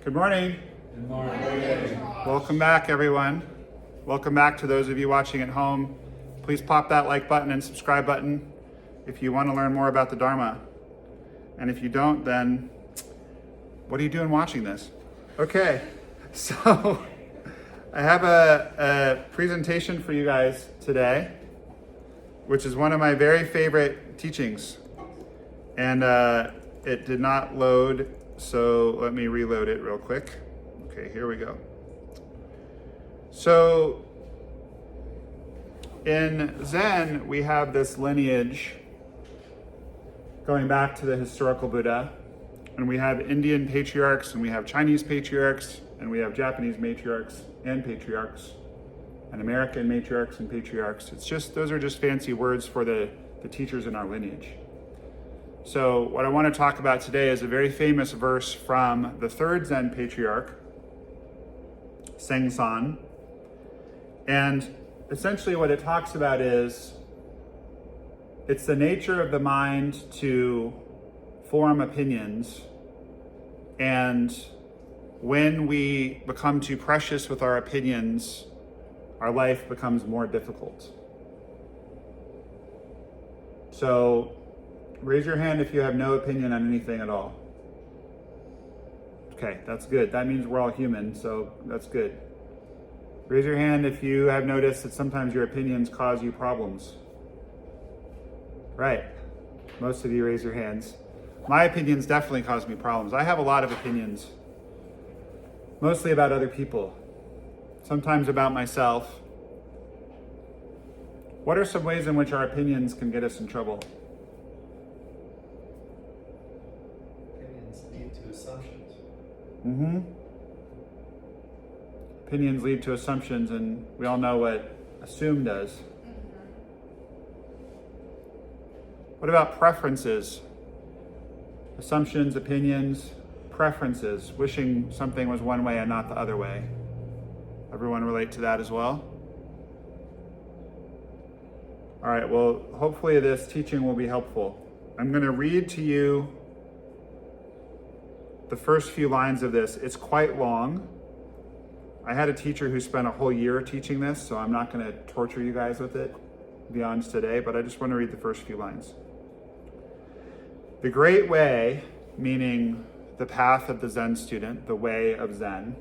Good morning. Good morning. Welcome back, everyone. Welcome back to those of you watching at home. Please pop that like button and subscribe button if you want to learn more about the Dharma. And if you don't, then what are you doing watching this? Okay, so I have a presentation for you guys today, which is one of my very favorite teachings. And it did not load, so let me reload it real quick. Okay, here we go. So in Zen, we have this lineage going back to the historical Buddha, and we have Indian patriarchs, and we have Chinese patriarchs, and we have Japanese matriarchs and patriarchs, and American matriarchs and patriarchs. It's just, those are just fancy words for the teachers in our lineage. So what I want to talk about today is a very famous verse from the third Zen patriarch, Seng-san. And essentially what it talks about is, it's the nature of the mind to form opinions, and when we become too precious with our opinions, our life becomes more difficult. So raise your hand if you have no opinion on anything at all. Okay, that's good. That means we're all human, so that's good. Raise your hand if you have noticed that sometimes your opinions cause you problems. Right. Most of you raise your hands. My opinions definitely cause me problems. I have a lot of opinions, mostly about other people, sometimes about myself. What are some ways in which our opinions can get us in trouble? Assumptions. Opinions lead to assumptions, and we all know what assume does. What about preferences? Assumptions, opinions, preferences, wishing something was one way and not the other way. Everyone relate to that as well? All right, well, hopefully this teaching will be helpful. I'm going to read to you the first few lines of this. It's quite long. I had a teacher who spent a whole year teaching this, so I'm not going to torture you guys with it beyond today, but I just want to read the first few lines. The great way, meaning the path of the Zen student, the way of Zen,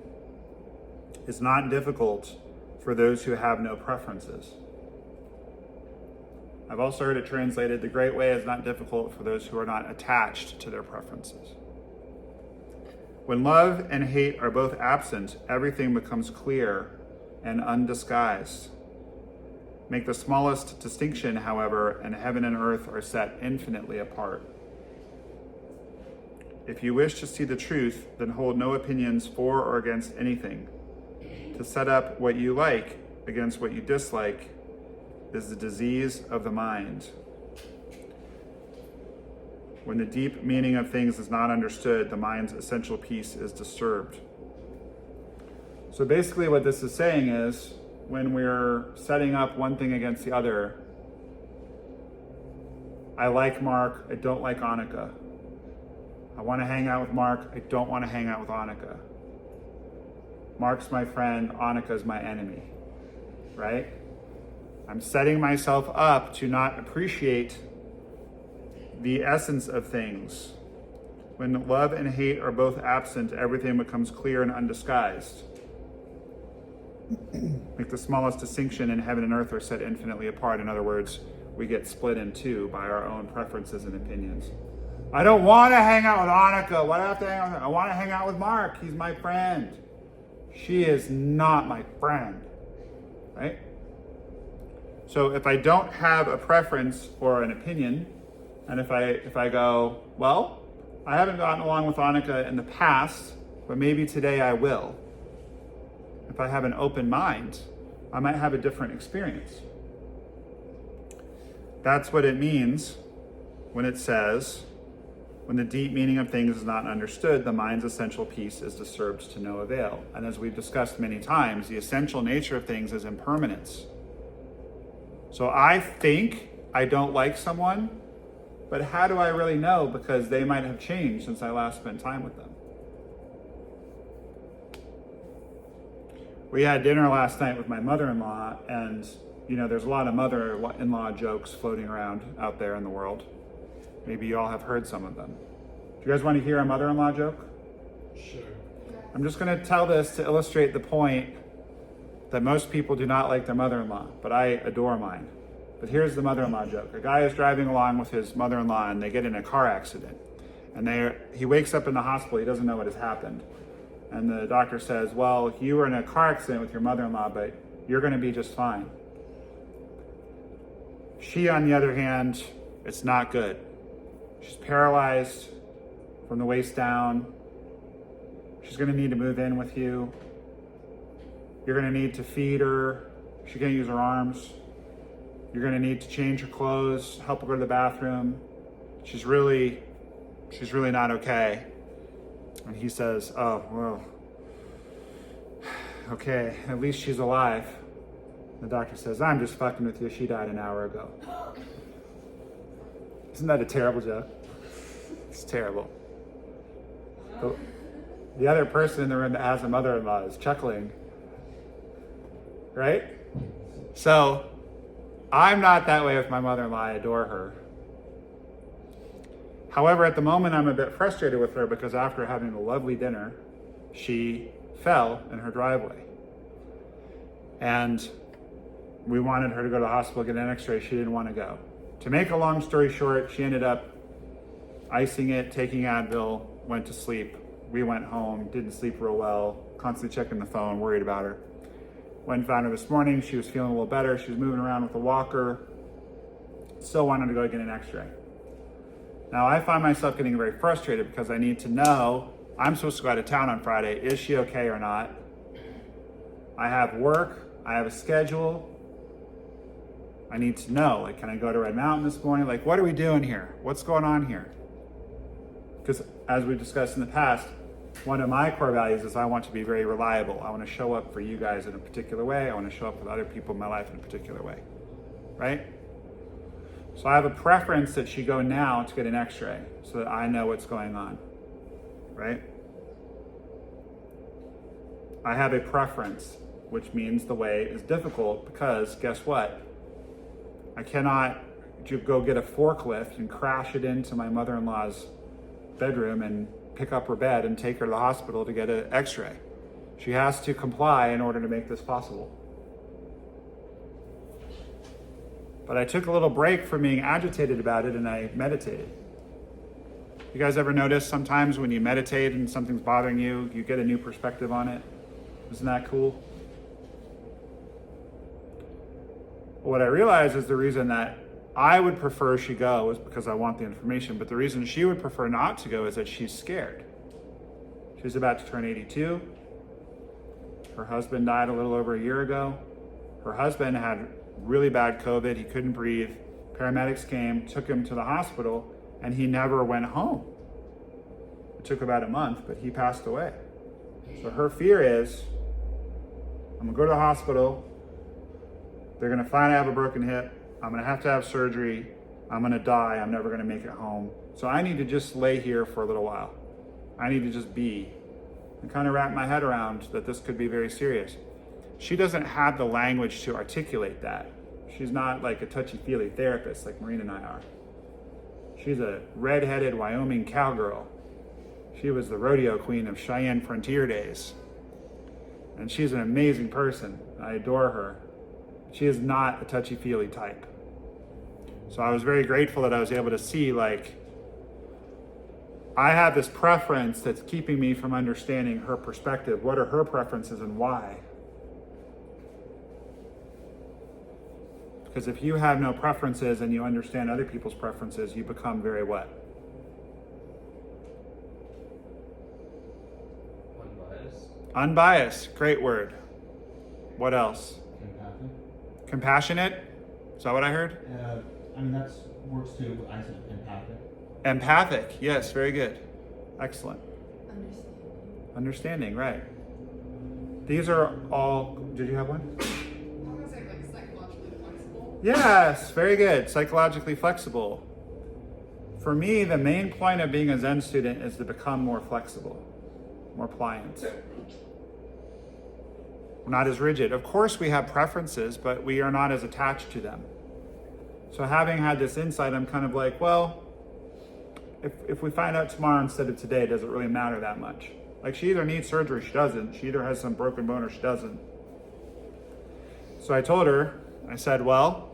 is not difficult for those who have no preferences. I've also heard it translated, the great way is not difficult for those who are not attached to their preferences. When love and hate are both absent, everything becomes clear and undisguised. Make the smallest distinction, however, and heaven and earth are set infinitely apart. If you wish to see the truth, then hold no opinions for or against anything. To set up what you like against what you dislike is the disease of the mind. When the deep meaning of things is not understood, the mind's essential peace is disturbed. So basically what this is saying is, when we're setting up one thing against the other, I like Mark, I don't like Annika. I want to hang out with Mark, I don't want to hang out with Annika. Mark's my friend, Annika's my enemy, right? I'm setting myself up to not appreciate the essence of things. When love and hate are both absent, everything becomes clear and undisguised. Like the smallest distinction in heaven and earth are set infinitely apart. In other words, we get split in two by our own preferences and opinions. I don't want to hang out with Annika. Why do I have to hang out with her? I want to hang out with Mark. He's my friend. She is not my friend, right? So if I don't have a preference or an opinion, and if I go, well, I haven't gotten along with Annika in the past, but maybe today I will. If I have an open mind, I might have a different experience. That's what it means when it says, when the deep meaning of things is not understood, the mind's essential peace is disturbed to no avail. And as we've discussed many times, the essential nature of things is impermanence. So I think I don't like someone, but how do I really know? Because they might have changed since I last spent time with them. We had dinner last night with my mother-in-law, and you know, there's a lot of mother-in-law jokes floating around out there in the world. Maybe you all have heard some of them. Do you guys want to hear a mother-in-law joke? Sure. I'm just going to tell this to illustrate the point that most people do not like their mother-in-law, but I adore mine. But here's the mother-in-law joke. A guy is driving along with his mother-in-law, and they get in a car accident. And he wakes up in the hospital. He doesn't know what has happened. And the doctor says, well, you were in a car accident with your mother-in-law, but you're going to be just fine. She, on the other hand, it's not good. She's paralyzed from the waist down. She's going to need to move in with you. You're going to need to feed her. She can't use her arms. You're going to need to change her clothes, help her go to the bathroom. She's really not okay. And he says, oh, well, okay, at least she's alive. The doctor says, I'm just fucking with you. She died an hour ago. Isn't that a terrible joke? It's terrible. The other person in the room that has a mother-in-law is chuckling. Right? So, I'm not that way with my mother-in-law. I adore her. However, at the moment, I'm a bit frustrated with her because after having a lovely dinner, she fell in her driveway. And we wanted her to go to the hospital, get an x-ray. She didn't want to go. To make a long story short, she ended up icing it, taking Advil, went to sleep. We went home, didn't sleep real well, constantly checking the phone, worried about her. Went and found her this morning. She was feeling a little better. She was moving around with a walker. Still wanted to go get an x-ray. Now, I find myself getting very frustrated because I need to know, I'm supposed to go out of town on Friday. Is she okay or not? I have work. I have a schedule. I need to know, like, can I go to Red Mountain this morning? Like, what are we doing here? What's going on here? Because as we discussed in the past, one of my core values is I want to be very reliable. I want to show up for you guys in a particular way. I want to show up with other people in my life in a particular way, right? So I have a preference that she go now to get an x-ray so that I know what's going on, right? I have a preference, which means the way is difficult because guess what? I cannot go get a forklift and crash it into my mother-in-law's bedroom and pick up her bed and take her to the hospital to get an x-ray. She has to comply in order to make this possible. But I took a little break from being agitated about it and I meditated. You guys ever notice sometimes when you meditate and something's bothering you, you get a new perspective on it? Isn't that cool? What I realize is the reason that I would prefer she go is because I want the information, but the reason she would prefer not to go is that she's scared. She's about to turn 82. Her husband died a little over a year ago. Her husband had really bad COVID. He couldn't breathe. Paramedics came, took him to the hospital, and he never went home. It took about a month, but he passed away. So her fear is, I'm gonna go to the hospital. They're gonna find I have a broken hip. I'm gonna have to have surgery. I'm gonna die. I'm never gonna make it home. So I need to just lay here for a little while. I need to just be and kind of wrap my head around that this could be very serious. She doesn't have the language to articulate that. She's not like a touchy-feely therapist like Maureen and I are. She's a red-headed Wyoming cowgirl. She was the rodeo queen of Cheyenne Frontier days. And she's an amazing person. I adore her. She is not a touchy-feely type. So I was very grateful that I was able to see, like, I have this preference that's keeping me from understanding her perspective. What are her preferences and why? Because if you have no preferences and you understand other people's preferences, you become very what? Unbiased. Unbiased. Great word. What else? Empathic. Compassionate? Is that what I heard? I mean, that's works too, but I said empathic. Empathic. Yes, very good. Excellent. Understanding, right. These are all, did you have one? I'm gonna say like psychologically flexible. Yes, very good. Psychologically flexible. For me, the main point of being a Zen student is to become more flexible, more pliant. We're not as rigid. Of course we have preferences, but we are not as attached to them. So having had this insight, I'm kind of like, well, if we find out tomorrow instead of today, does it really matter that much? Like, she either needs surgery or she doesn't. She either has some broken bone or she doesn't. So I told her, I said, well,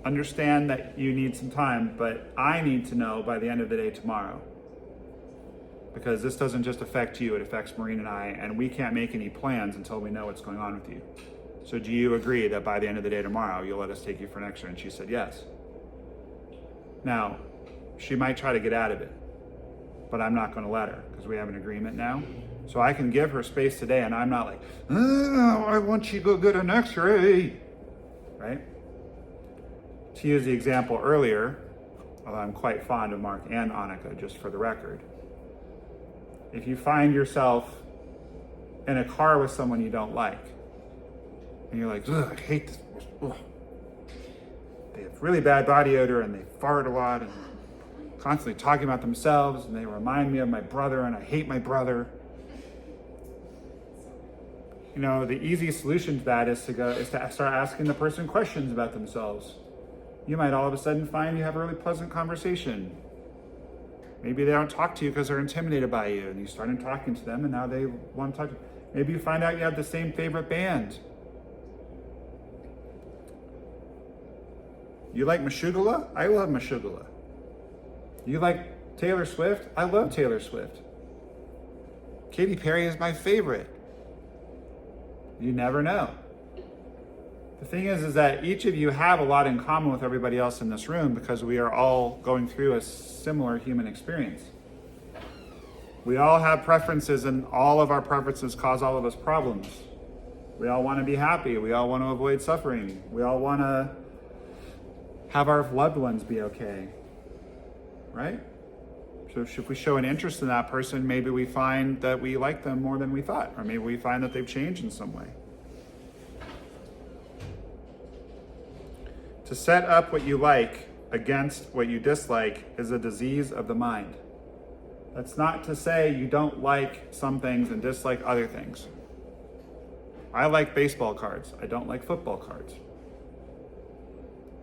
understand that you need some time, but I need to know by the end of the day tomorrow. Because this doesn't just affect you, it affects Maureen and I, and we can't make any plans until we know what's going on with you. So do you agree that by the end of the day tomorrow, you'll let us take you for an X-ray? And she said yes. Now, she might try to get out of it, but I'm not going to let her because we have an agreement now. So I can give her space today, and I'm not like, oh, I want you to go get an X-ray, right? To use the example earlier, although I'm quite fond of Mark and Annika, just for the record. If you find yourself in a car with someone you don't like, and you're like, ugh, I hate this. Ugh. They have really bad body odor and they fart a lot and constantly talking about themselves and they remind me of my brother and I hate my brother. You know, the easy solution to that is to start asking the person questions about themselves. You might all of a sudden find you have a really pleasant conversation. Maybe they don't talk to you because they're intimidated by you and you started talking to them and now they want to talk to you. Maybe you find out you have the same favorite band. You like Meshuggah? I love Meshuggah. You like Taylor Swift? I love Taylor Swift. Katy Perry is my favorite. You never know. The thing is that each of you have a lot in common with everybody else in this room because we are all going through a similar human experience. We all have preferences and all of our preferences cause all of us problems. We all want to be happy. We all want to avoid suffering. We all want to have our loved ones be okay, right? So if we show an interest in that person, maybe we find that we like them more than we thought, or maybe we find that they've changed in some way. To set up what you like against what you dislike is a disease of the mind. That's not to say you don't like some things and dislike other things. I like baseball cards. I don't like football cards.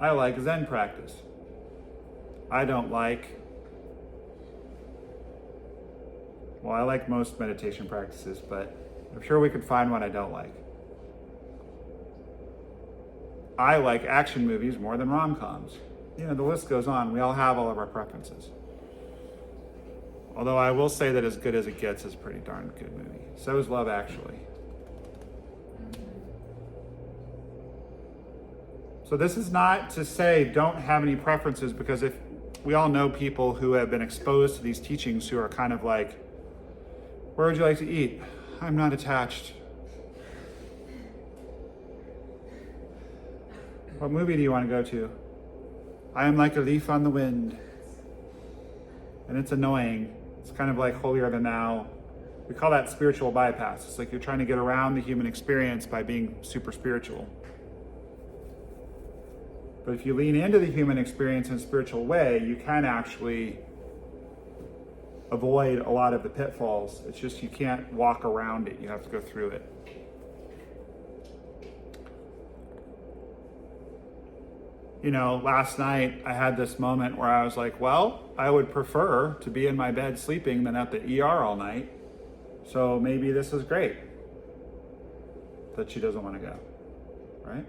I like Zen practice. I don't like, well, I like most meditation practices, but I'm sure we could find one I don't like. I like action movies more than rom-coms. You know, the list goes on. We all have all of our preferences. Although I will say that As Good as It Gets is a pretty darn good movie. So is Love Actually. So this is not to say don't have any preferences, because if we all know people who have been exposed to these teachings who are kind of like, where would you like to eat? I'm not attached. What movie do you want to go to? I am like a leaf on the wind. And it's annoying. It's kind of like holier than thou. We call that spiritual bypass. It's like you're trying to get around the human experience by being super spiritual. But if you lean into the human experience in a spiritual way, you can actually avoid a lot of the pitfalls. It's just you can't walk around it. You have to go through it. You know, last night I had this moment where I was like, well, I would prefer to be in my bed sleeping than at the ER all night. So maybe this is great that she doesn't want to go, right?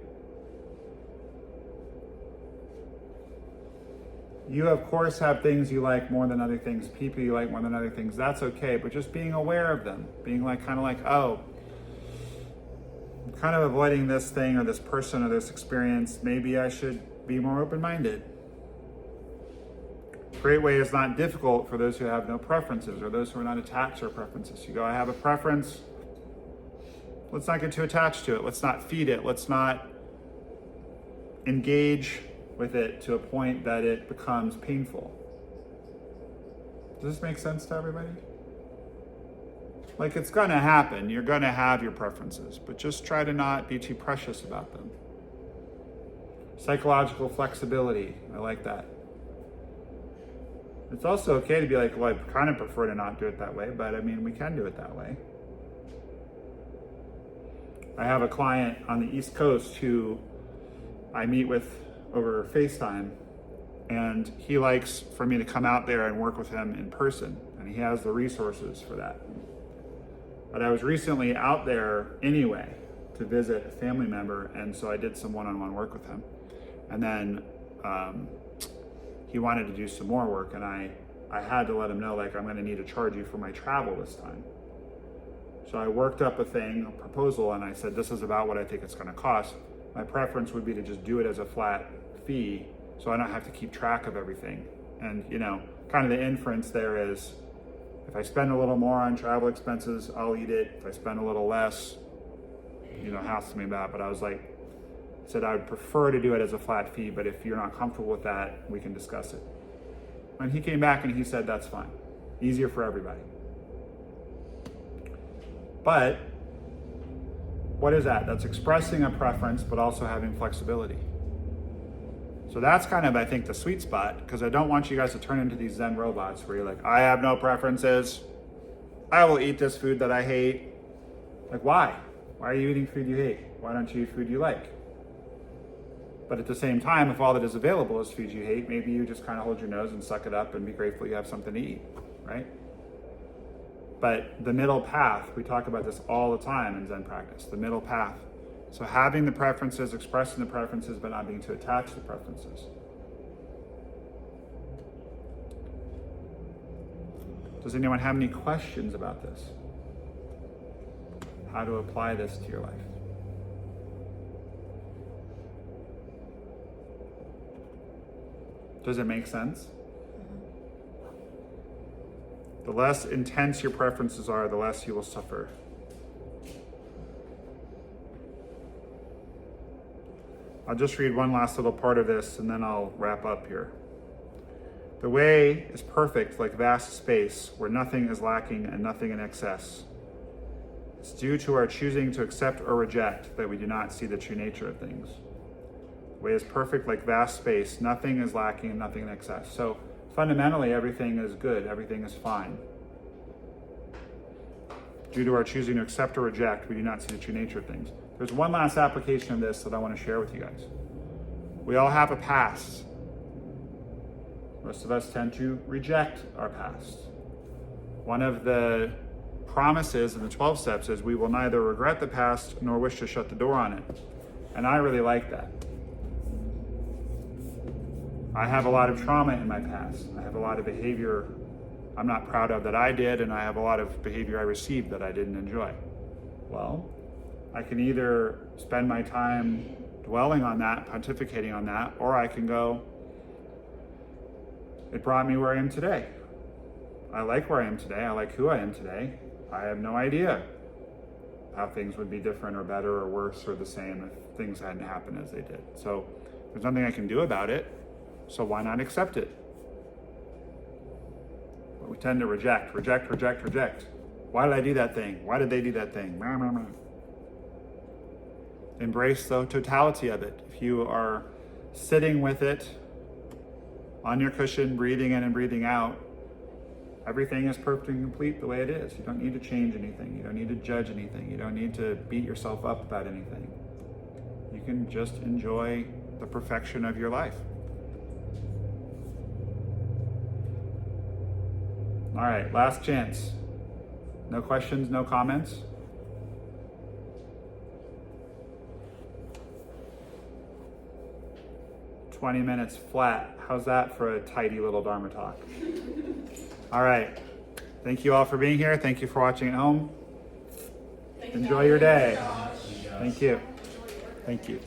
You, of course, have things you like more than other things, people you like more than other things. That's okay, but just being aware of them, being like, kind of like, oh, I'm kind of avoiding this thing or this person or this experience. Maybe I should be more open-minded. Great way is not difficult for those who have no preferences or those who are not attached to their preferences. You go, I have a preference. Let's not get too attached to it. Let's not feed it. Let's not engage with it to a point that it becomes painful. Does this make sense to everybody? Like, it's gonna happen. You're gonna have your preferences, but just try to not be too precious about them. Psychological flexibility, I like that. It's also okay to be like, well, I kind of prefer to not do it that way, but I mean, we can do it that way. I have a client on the East Coast who I meet with over FaceTime, and he likes for me to come out there and work with him in person, and he has the resources for that. But I was recently out there anyway to visit a family member, and so I did some one-on-one work with him. And then he wanted to do some more work, and I had to let him know, like, I'm going to need to charge you for my travel this time. So I worked up a proposal, and I said, this is about what I think it's going to cost. My preference would be to just do it as a flat fee, so I don't have to keep track of everything. And, you know, kind of the inference there is, if I spend a little more on travel expenses, I'll eat it. If I spend a little less, you know, hassle me about it. But I was like, I said I would prefer to do it as a flat fee, but if you're not comfortable with that, we can discuss it. And he came back and he said, that's fine. Easier for everybody. But what is that? That's expressing a preference, but also having flexibility. So that's kind of, I think, the sweet spot, because I don't want you guys to turn into these Zen robots where you're like, I have no preferences. I will eat this food that I hate. Like, why? Why are you eating food you hate? Why don't you eat food you like? But at the same time, if all that is available is food you hate, maybe you just kind of hold your nose and suck it up and be grateful you have something to eat, right? But the middle path, we talk about this all the time in Zen practice, the middle path. So having the preferences, expressing the preferences, but not being too attached to the preferences. Does anyone have any questions about this? How to apply this to your life? Does it make sense? The less intense your preferences are, the less you will suffer. I'll just read one last little part of this and then I'll wrap up here. The way is perfect like vast space where nothing is lacking and nothing in excess. It's due to our choosing to accept or reject that we do not see the true nature of things. The way is perfect like vast space, nothing is lacking and nothing in excess. So fundamentally, everything is good, everything is fine. Due to our choosing to accept or reject, we do not see the true nature of things. There's one last application of this that I want to share with you guys. We all have a past. Most of us tend to reject our past. One of the promises in the 12 steps is we will neither regret the past nor wish to shut the door on it. And I really like that. I have a lot of trauma in my past. I have a lot of behavior I'm not proud of that I did, and I have a lot of behavior I received that I didn't enjoy. Well, I can either spend my time dwelling on that, pontificating on that, or I can go, it brought me where I am today. I like where I am today. I like who I am today. I have no idea how things would be different or better or worse or the same if things hadn't happened as they did. So there's nothing I can do about it. So why not accept it? But we tend to reject. Why did I do that thing? Why did they do that thing? Embrace the totality of it. If you are sitting with it on your cushion, breathing in and breathing out, everything is perfect and complete the way it is. You don't need to change anything. You don't need to judge anything. You don't need to beat yourself up about anything. You can just enjoy the perfection of your life. All right, last chance. No questions, no comments? "20 minutes flat. How's that for a tidy little Dharma talk?" All right. Thank you all for being here. Thank you for watching at home. Enjoy your day. Thank you. Thank you.